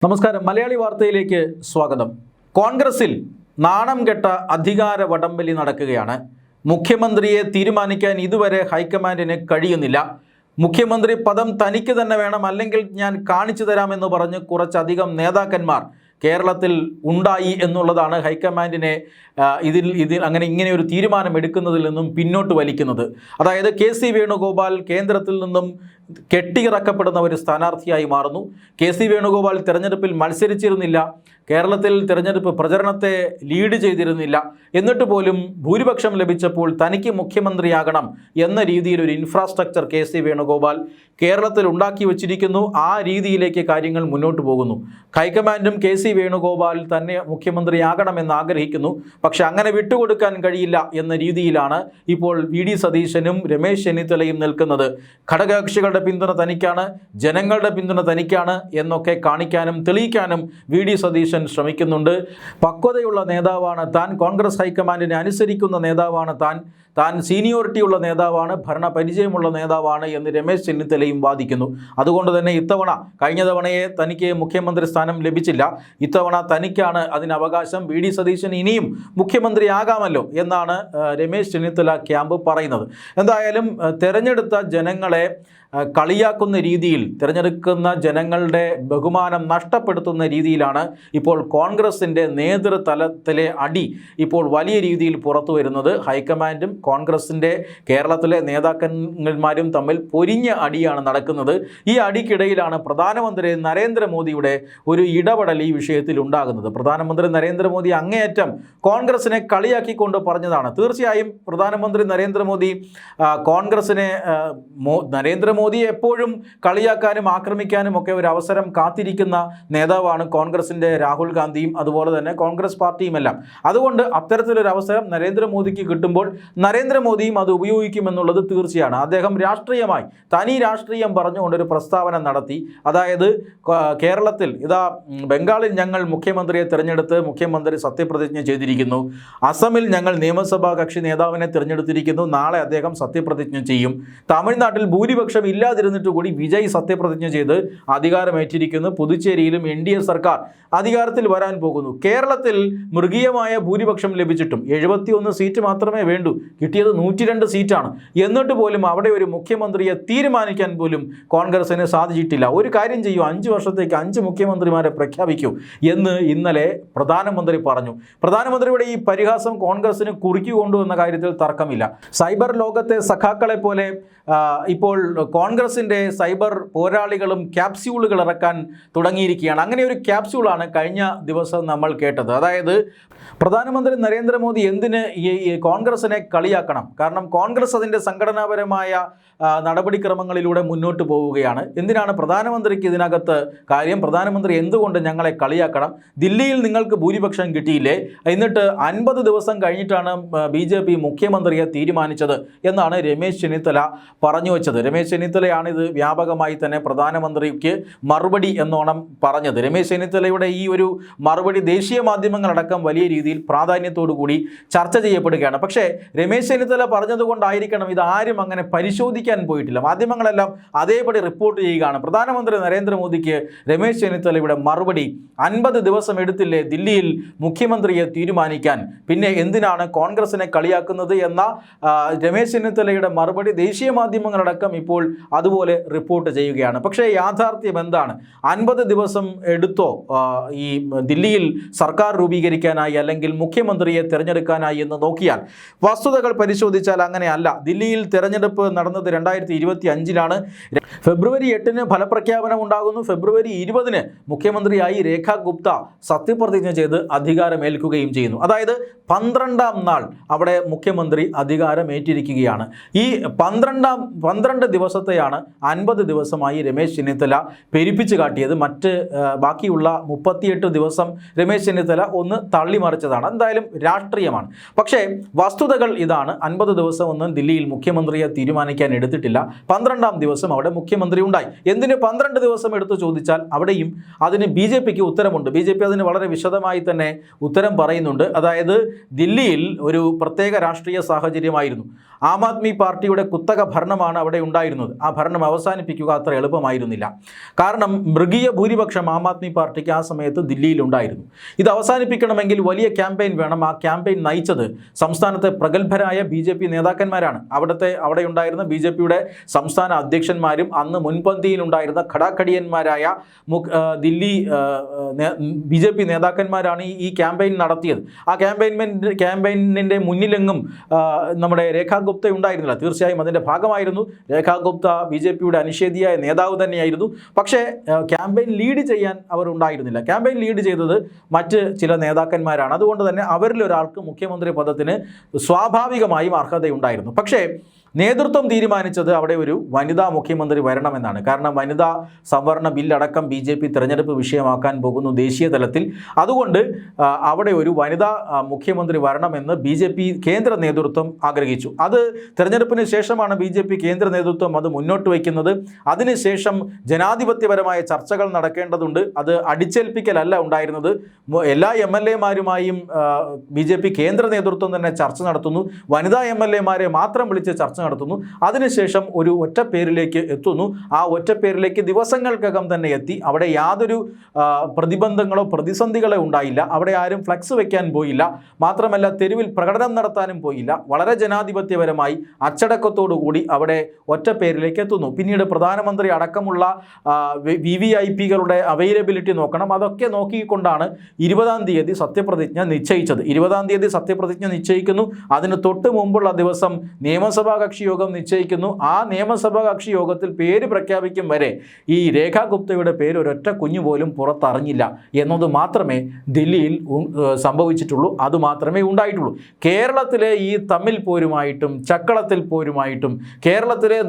നമസ്കാരം. മലയാളി വാർത്തയിലേക്ക് സ്വാഗതം. കോൺഗ്രസിൽ നാണം കെട്ട അധികാര വടംവലി നടക്കുകയാണ്. മുഖ്യമന്ത്രിയെ തീരുമാനിക്കാൻ ഇതുവരെ ഹൈക്കമാൻഡിന് കഴിയുന്നില്ല. മുഖ്യമന്ത്രി പദം തനിക്ക് തന്നെ വേണം, അല്ലെങ്കിൽ ഞാൻ കാണിച്ചു തരാമെന്ന് പറഞ്ഞ് കുറച്ചധികം നേതാക്കന്മാർ കേരളത്തിൽ ഉണ്ടായി എന്നുള്ളതാണ് ഹൈക്കമാൻഡിനെ ഇങ്ങനെ ഒരു തീരുമാനം എടുക്കുന്നതിൽ നിന്നും പിന്നോട്ട് വലിക്കുന്നത്. അതായത് കെ.സി. വേണുഗോപാൽ കേന്ദ്രത്തിൽ നിന്നും കെട്ടിയിറക്കപ്പെടുന്ന ഒരു സ്ഥാനാർത്ഥിയായി മാറുന്നു. കെ.സി. വേണുഗോപാൽ തെരഞ്ഞെടുപ്പിൽ മത്സരിച്ചിരുന്നില്ല, കേരളത്തിൽ തെരഞ്ഞെടുപ്പ് പ്രചരണത്തെ ലീഡ് ചെയ്തിരുന്നില്ല. എന്നിട്ട് പോലും ഭൂരിപക്ഷം ലഭിച്ചപ്പോൾ തനിക്ക് മുഖ്യമന്ത്രിയാകണം എന്ന രീതിയിൽ ഒരു ഇൻഫ്രാസ്ട്രക്ചർ കെ.സി. വേണുഗോപാൽ കേരളത്തിൽ ഉണ്ടാക്കി വച്ചിരിക്കുന്നു. ആ രീതിയിലേക്ക് കാര്യങ്ങൾ മുന്നോട്ട് പോകുന്നു. ഹൈക്കമാൻഡും കെ.സി. വേണുഗോപാൽ തന്നെ മുഖ്യമന്ത്രിയാകണമെന്ന് ആഗ്രഹിക്കുന്നു. പക്ഷെ അങ്ങനെ വിട്ടുകൊടുക്കാൻ കഴിയില്ല എന്ന രീതിയിലാണ് ഇപ്പോൾ വി.ഡി. സതീശനും രമേശ് ചെന്നിത്തലയും നിൽക്കുന്നത്. ഘടകകക്ഷികളുടെ പിന്തുണ തനിക്കാണ്, ജനങ്ങളുടെ പിന്തുണ തനിക്കാണ് എന്നൊക്കെ കാണിക്കാനും തെളിയിക്കാനും വി.ഡി. സതീശൻ ശ്രമിക്കുന്നുണ്ട്. പക്വതയുള്ള നേതാവാണ് താൻ, കോൺഗ്രസ് ഹൈക്കമാൻഡിനെ അനുസരിക്കുന്ന നേതാവാണ് താൻ സീനിയോറിറ്റിയുള്ള നേതാവാണ്, ഭരണപരിചയമുള്ള നേതാവാണ് എന്ന് രമേശ് ചെന്നിത്തലയും വാദിക്കുന്നു. അതുകൊണ്ട് തന്നെ കഴിഞ്ഞ തവണയെ തനിക്ക് മുഖ്യമന്ത്രി സ്ഥാനം ലഭിച്ചില്ല, ഇത്തവണ തനിക്കാണ് അതിന് അവകാശം, വി.ഡി. സതീശൻ ഇനിയും മുഖ്യമന്ത്രിയാകാമല്ലോ എന്നാണ് രമേശ് ചെന്നിത്തല ക്യാമ്പ് പറയുന്നത്. എന്തായാലും തെരഞ്ഞെടുത്ത ജനങ്ങളെ കളിയാക്കുന്ന രീതിയിൽ, തിരഞ്ഞെടുക്കുന്ന ജനങ്ങളുടെ ബഹുമാനം നഷ്ടപ്പെടുത്തുന്ന രീതിയിലാണ് ഇപ്പോൾ കോൺഗ്രസിൻ്റെ നേതൃതലത്തിലെ അടി ഇപ്പോൾ വലിയ രീതിയിൽ പുറത്തു വരുന്നത്. ഹൈക്കമാൻഡും കോൺഗ്രസിൻ്റെ കേരളത്തിലെ നേതാക്കന്മാരും തമ്മിൽ പൊരിഞ്ഞ അടിയാണ് നടക്കുന്നത്. ഈ അടിക്കിടയിലാണ് പ്രധാനമന്ത്രി നരേന്ദ്രമോദിയുടെ ഒരു ഇടപെടൽ ഈ വിഷയത്തിൽ ഉണ്ടാകുന്നത്. പ്രധാനമന്ത്രി നരേന്ദ്രമോദി അങ്ങേയറ്റം കോൺഗ്രസിനെ കളിയാക്കിക്കൊണ്ട് പറഞ്ഞതാണ്. തീർച്ചയായും പ്രധാനമന്ത്രി നരേന്ദ്രമോദി നരേന്ദ്രമോദിയെ എപ്പോഴും കളിയാക്കാനും ആക്രമിക്കാനും ഒക്കെ ഒരു അവസരം കാത്തിരിക്കുന്ന നേതാവാണ് കോൺഗ്രസിൻ്റെ രാഹുൽ ഗാന്ധിയും അതുപോലെ തന്നെ കോൺഗ്രസ് പാർട്ടിയുമെല്ലാം. അതുകൊണ്ട് അത്തരത്തിലൊരു അവസരം നരേന്ദ്രമോദിക്ക് കിട്ടുമ്പോൾ നരേന്ദ്രമോദിയും അത് ഉപയോഗിക്കുമെന്നുള്ളത് തീർച്ചയാണ്. അദ്ദേഹം രാഷ്ട്രീയമായി തനി രാഷ്ട്രീയം പറഞ്ഞുകൊണ്ടൊരു പ്രസ്താവന നടത്തി. അതായത് കേരളത്തിൽ ബംഗാളിൽ ഞങ്ങൾ മുഖ്യമന്ത്രിയെ തിരഞ്ഞെടുത്ത് മുഖ്യമന്ത്രി സത്യപ്രതിജ്ഞ ചെയ്തിരിക്കുന്നു, അസമിൽ ഞങ്ങൾ നിയമസഭാ കക്ഷി നേതാവിനെ തിരഞ്ഞെടുത്തിരിക്കുന്നു, നാളെ അദ്ദേഹം സത്യപ്രതിജ്ഞ ചെയ്യും, തമിഴ്നാട്ടിൽ ഭൂരിപക്ഷം ഇല്ലാതിരുന്നിട്ട് കൂടി വിജയ് സത്യപ്രതിജ്ഞ ചെയ്ത് അധികാരമേറ്റിരിക്കുന്നു, പുതുച്ചേരിയിലും NDA സർക്കാർ അധികാരത്തിൽ വരാൻ പോകുന്നു, കേരളത്തിൽ മൃഗീയമായ ഭൂരിപക്ഷം ലഭിച്ചിട്ടും 71 സീറ്റ് മാത്രമേ വേണ്ടൂ, കിട്ടിയത് 102 സീറ്റാണ്, എന്നിട്ട് പോലും അവിടെ ഒരു മുഖ്യമന്ത്രിയെ തീരുമാനിക്കാൻ പോലും കോൺഗ്രസിന് സാധിച്ചിട്ടില്ല. ഒരു കാര്യം ചെയ്യൂ, 5 വർഷത്തേക്ക് 5 മുഖ്യമന്ത്രിമാരെ പ്രഖ്യാപിക്കൂ എന്ന് ഇന്നലെ പ്രധാനമന്ത്രി പറഞ്ഞു. പ്രധാനമന്ത്രിയുടെ ഈ പരിഹാസം കോൺഗ്രസിന് കുറിക്കുകൊണ്ടു എന്ന കാര്യത്തിൽ തർക്കമില്ല. സൈബർ ലോകത്തെ സഖാക്കളെ പോലെ ഇപ്പോൾ കോൺഗ്രസിൻ്റെ സൈബർ പോരാളികളും ക്യാപ്സ്യൂളുകൾ ഇറക്കാൻ തുടങ്ങിയിരിക്കുകയാണ്. അങ്ങനെ ഒരു ക്യാപ്സ്യൂളാണ് കഴിഞ്ഞ ദിവസം നമ്മൾ കേട്ടത്. അതായത് പ്രധാനമന്ത്രി നരേന്ദ്രമോദി എന്തിന് ഈ കോൺഗ്രസിനെ കളിയാക്കണം? കാരണം കോൺഗ്രസ് അതിൻ്റെ സംഘടനാപരമായ നടപടിക്രമങ്ങളിലൂടെ മുന്നോട്ട് പോവുകയാണ്. എന്തിനാണ് പ്രധാനമന്ത്രിക്ക് ഇതിനകത്ത് കാര്യം? പ്രധാനമന്ത്രി എന്തുകൊണ്ട് ഞങ്ങളെ കളിയാക്കണം? ദില്ലിയിൽ നിങ്ങൾക്ക് ഭൂരിപക്ഷം കിട്ടിയില്ലേ, എന്നിട്ട് 50 ദിവസം കഴിഞ്ഞിട്ടാണ് BJP മുഖ്യമന്ത്രിയെ തീരുമാനിച്ചത് എന്നാണ് രമേശ് ചെന്നിത്തല പറഞ്ഞു വെച്ചത്. രമേശ് ചെന്നിത്തലയാണ് ഇത് വ്യാപകമായി തന്നെ പ്രധാനമന്ത്രിക്ക് മറുപടി എന്നോണം പറഞ്ഞത്. രമേശ് ചെന്നിത്തലയുടെ ഈ ഒരു മറുപടി ദേശീയ മാധ്യമങ്ങളടക്കം വലിയ രീതിയിൽ പ്രാധാന്യത്തോടു കൂടി ചർച്ച ചെയ്യപ്പെടുകയാണ്. പക്ഷേ രമേശ് ചെന്നിത്തല പറഞ്ഞതുകൊണ്ടായിരിക്കണം ഇത് ആരും അങ്ങനെ പരിശോധിക്കാൻ പോയിട്ടില്ല. മാധ്യമങ്ങളെല്ലാം അതേപടി റിപ്പോർട്ട് ചെയ്യുകയാണ്. പ്രധാനമന്ത്രി നരേന്ദ്രമോദിക്ക് രമേശ് ചെന്നിത്തലയുടെ മറുപടി 50 ദിവസം എടുത്തില്ലേ ദില്ലിയിൽ മുഖ്യമന്ത്രിയെ തീരുമാനിക്കാൻ, പിന്നെ എന്തിനാണ് കോൺഗ്രസിനെ കളിയാക്കുന്നത് എന്ന രമേശ് ചെന്നിത്തലയുടെ മറുപടി ദേശീയ മാധ്യമങ്ങളടക്കം ഇപ്പോൾ അതുപോലെ റിപ്പോർട്ട് ചെയ്യുകയാണ്. പക്ഷേ യാഥാർത്ഥ്യം എന്താണ്? 50 ദിവസം എടുത്തോ ഈ ദില്ലിയിൽ സർക്കാർ രൂപീകരിക്കാനായി അല്ലെങ്കിൽ മുഖ്യമന്ത്രിയെ തിരഞ്ഞെടുക്കാനായി എന്ന് നോക്കിയാൽ വസ്തുതകൾ പരിശോധിച്ചാൽ അങ്ങനെയല്ല. ദില്ലിയിൽ തിരഞ്ഞെടുപ്പ് നടന്നത് 2025-ലാണ്. ഫെബ്രുവരി 8-ന് ഫലപ്രഖ്യാപനം ഉണ്ടാകുന്നു. ഫെബ്രുവരി 20-ന് മുഖ്യമന്ത്രിയായി രേഖ ഗുപ്ത സത്യപ്രതിജ്ഞ ചെയ്ത് അധികാരമേൽക്കുകയും ചെയ്യുന്നു. അതായത് 12-ാം നാൾ അവിടെ മുഖ്യമന്ത്രി അധികാരമേറ്റിരിക്കുകയാണ്. ഈ 12 ദിവസത്തെയാണ് 50 ദിവസമായി രമേശ് ചെന്നിത്തല പെരുപ്പിച്ച് കാട്ടിയത്. ബാക്കിയുള്ള 38 ദിവസം രമേശ് ചെന്നിത്തല ഒന്ന് തള്ളിമറിച്ചതാണ്. എന്തായാലും രാഷ്ട്രീയമാണ്. പക്ഷേ വസ്തുതകൾ ഇതാണ്. 50 ദിവസം ഒന്നും ദില്ലിയിൽ മുഖ്യമന്ത്രിയെ തീരുമാനിക്കാൻ എടുത്തിട്ടില്ല. 12-ാം ദിവസം അവിടെ മുഖ്യമന്ത്രി ഉണ്ടായി. എന്തിന് 12 ദിവസം എടുത്തു ചോദിച്ചാൽ അവിടെയും അതിന് BJPക്ക് ഉത്തരമുണ്ട്. BJP അതിന് വളരെ വിശദമായി തന്നെ ഉത്തരം പറയുന്നുണ്ട്. അതായത് ദില്ലിയിൽ ഒരു പ്രത്യേക രാഷ്ട്രീയ സാഹചര്യമായിരുന്നു. ആം ആദ്മി പാർട്ടിയുടെ കുത്തക ഭരണ ഭരണമാണ് അവിടെ ഉണ്ടായിരുന്നത്. ആ ഭരണം അവസാനിപ്പിക്കുക അത്ര എളുപ്പമായിരുന്നില്ല. കാരണം മൃഗീയ ഭൂരിപക്ഷം ആം ആദ്മി പാർട്ടിക്ക് ആ സമയത്ത് ദില്ലിയിലുണ്ടായിരുന്നു. ഇത് അവസാനിപ്പിക്കണമെങ്കിൽ വലിയ ക്യാമ്പയിൻ വേണം. ആ ക്യാമ്പയിൻ നയിച്ചത് സംസ്ഥാനത്തെ പ്രഗത്ഭരായ BJP നേതാക്കന്മാരാണ്. അവിടെ ഉണ്ടായിരുന്ന BJPയുടെ സംസ്ഥാന അധ്യക്ഷന്മാരും അന്ന് മുൻപന്തിയിലുണ്ടായിരുന്ന ഘടാഘടിയന്മാരായ ദില്ലി BJP നേതാക്കന്മാരാണ് ഈ ക്യാമ്പയിൻ നടത്തിയത്. ആ ക്യാമ്പയിനിൻ്റെ മുന്നിലെങ്ങും നമ്മുടെ രേഖാ ഗുപ്ത ഉണ്ടായിരുന്നില്ല. തീർച്ചയായും അതിൻ്റെ ഭാഗമായിരുന്നു. രേഖാ ഗുപ്ത BJPയുടെ അനിഷേധിയായ നേതാവ് തന്നെയായിരുന്നു. പക്ഷേ ക്യാമ്പയിൻ ലീഡ് ചെയ്യാൻ അവർ ഉണ്ടായിരുന്നില്ല. ക്യാമ്പയിൻ ലീഡ് ചെയ്തത് മറ്റ് ചില നേതാക്കന്മാരാണ്. അതുകൊണ്ട് തന്നെ അവരിൽ ഒരാൾക്ക് മുഖ്യമന്ത്രി പദത്തിന് സ്വാഭാവികമായും അർഹതയുണ്ടായിരുന്നു. പക്ഷേ നേതൃത്വം തീരുമാനിച്ചത് അവിടെ ഒരു വനിതാ മുഖ്യമന്ത്രി വരണമെന്നാണ്. കാരണം വനിതാ സംവരണ ബില്ലടക്കം BJP തിരഞ്ഞെടുപ്പ് വിഷയമാക്കാൻ പോകുന്നു ദേശീയ തലത്തിൽ. അതുകൊണ്ട് അവിടെ ഒരു വനിതാ മുഖ്യമന്ത്രി വരണമെന്ന് BJP കേന്ദ്ര നേതൃത്വം ആഗ്രഹിച്ചു. അത് തിരഞ്ഞെടുപ്പിന് ശേഷമാണ് BJP കേന്ദ്ര നേതൃത്വം അത് മുന്നോട്ട് വയ്ക്കുന്നത്. അതിനുശേഷം ജനാധിപത്യപരമായ ചർച്ചകൾ നടക്കേണ്ടതുണ്ട്. അത് അടിച്ചേൽപ്പിക്കലല്ല ഉണ്ടായിരുന്നത്. എല്ലാ MLA-മാരുമായും BJP കേന്ദ്ര നേതൃത്വം തന്നെ ചർച്ച നടത്തുന്നു. വനിതാ MLA-മാരെ മാത്രം വിളിച്ച് ചർച്ച നടത്തുന്നു. അതിനുശേഷം ഒരു ഒറ്റ പേരിലേക്ക് എത്തുന്നു. ആ ഒറ്റ പേരിലേക്ക് ദിവസങ്ങൾക്കകം തന്നെ എത്തി. അവിടെ യാതൊരു പ്രതിബന്ധങ്ങളോ പ്രതിസന്ധികളോ ഉണ്ടായില്ല. അവിടെ ആരും ഫ്ലക്സ് വെക്കാൻ പോയില്ല. മാത്രമല്ല തെരുവിൽ പ്രകടനം നടത്താനും പോയില്ല. വളരെ ജനാധിപത്യപരമായി അച്ചടക്കത്തോടുകൂടി അവിടെ ഒറ്റ പേരിലേക്ക് എത്തുന്നു. പിന്നീട് പ്രധാനമന്ത്രി അടക്കമുള്ള VVIP-കളുടെ അവൈലബിലിറ്റി നോക്കണം. അതൊക്കെ നോക്കിക്കൊണ്ടാണ് 20-ാം തീയതി സത്യപ്രതിജ്ഞ നിശ്ചയിച്ചത്. 20-ാം തീയതി സത്യപ്രതിജ്ഞ നിശ്ചയിക്കുന്നു. അതിന് തൊട്ട് മുമ്പുള്ള ദിവസം നിയമസഭാ കക്ഷി യോഗം നിശ്ചയിക്കുന്നു. ആ നിയമസഭാ കക്ഷി യോഗത്തിൽ പേര് പ്രഖ്യാപിക്കും വരെ ഈ രേഖാ ഗുപ്തയുടെ പേര് ഒരൊറ്റ കുഞ്ഞു പോലും പുറത്തറിഞ്ഞില്ല എന്നത് മാത്രമേ ദില്ലിയിൽ സംഭവിച്ചിട്ടുള്ളൂ. അതുമാത്രമേ ഉണ്ടായിട്ടുള്ളൂ. കേരളത്തിലെ ഈ തമ്മിൽ പോരുമായിട്ടും ചക്കളത്തിൽ പോരുമായിട്ടും കേരളത്തിലെ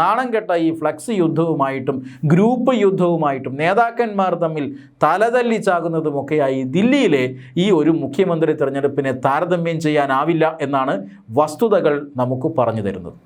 നാണം കെട്ട ഈ ഫ്ലക്സ് യുദ്ധവുമായിട്ടും ഗ്രൂപ്പ് യുദ്ധവുമായിട്ടും നേതാക്കന്മാർ തമ്മിൽ തലതല്ലിച്ചാകുന്നതുമൊക്കെയായി ദില്ലിയിലെ ഈ ഒരു മുഖ്യമന്ത്രി തെരഞ്ഞെടുപ്പിനെ താരതമ്യം ചെയ്യാനാവില്ല എന്നാണ് വസ്തുതകൾ നമുക്ക് പറഞ്ഞു തരുന്നത്.